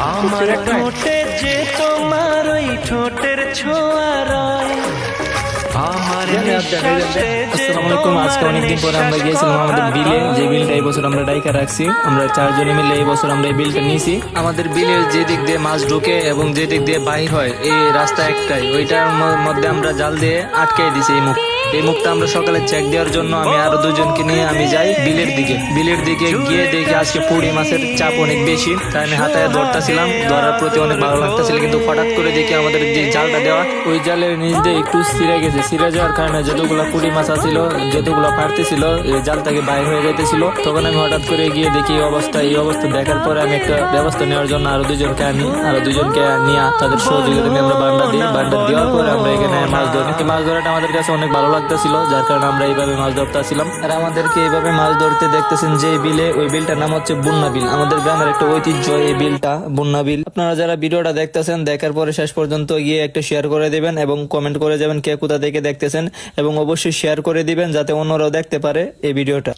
আমার ঠোঁটে যে তোমার ওই ঠোঁটের ছোঁয়া রয়, আমার নিঃশ্বাসে যে আসসালামু আলাইকুম। আজকে অনেকদিন পরে আমরা গিয়েছিলাম আমাদের বিলে, যে বিলটা এই বছর আমরা ডাইকা রাখছি। আমরা 4 জনে মিলে এই বছর আমরা এই বিলটা নিয়েছি। আমাদের বিলের যে দিক দিয়ে মাছ ঢুকে এবং যে দিক দিয়ে বাইর হয় এই রাস্তা একটাই, ওইটার মধ্যে আমরা জাল দিয়ে আটকে দিছি এই মুখটা আমরা সকালে চেক দেওয়ার জন্য আমি আরো 2 জনকে নিয়ে আমি যাই বিলের দিকে গিয়ে দেখি আজকে পুঁটি মাছের চাপ অনেক বেশি, তাই আমি হাতায় ধরতেছিলাম, ধরার প্রতি অনেক ভালো লাগতেছিল। কিন্তু হঠাৎ করে দেখি আমাদের যে জালটা দেওয়া ওই জালের নিচ দিয়ে একটু ছিঁড়ে গেছে। ছিঁড়ে যাওয়ার কারণে যতগুলো পুঁটি মাছ আছিল, যতগুলো পারতেছিল, এই জাল থেকে বাইর হয়ে যাইতেছিল। তখন আমি হঠাৎ করে গিয়ে দেখি এই অবস্থা দেখার পরে আমি একটা ব্যবস্থা নেওয়ার জন্য আরো 2 জনকে নিয়ে তাদের সহযোগিতা নিয়ে আমরা বান্ডা দেওয়ার পরে আমরা এখানে মাছ ধরি। মাছ ধরাটা আমাদের কাছে অনেক ভালো লাগতেছিল, যার কারণে আমরা এইভাবে মাছ ধরতে আসছিলাম। আর আমাদেরকে এইভাবে মাছ ধরতে দেখতেছেন যে বিলে, ওই বিলটার নাম হচ্ছে বুন্না বিল। আমাদের গ্রামের একটা ঐতিহ্য এই বিলটা, বুন্না বিল। আপনারা যারা ভিডিওটা দেখতেছেন, দেখার পরে শেষ পর্যন্ত গিয়ে একটা শেয়ার করে দিবেন এবং কমেন্ট করে যাবেন কে কোথা থেকে দেখতেছেন, এবং অবশ্যই শেয়ার করে দিবেন যাতে অন্যরাও দেখতে পারে এই ভিডিওটা।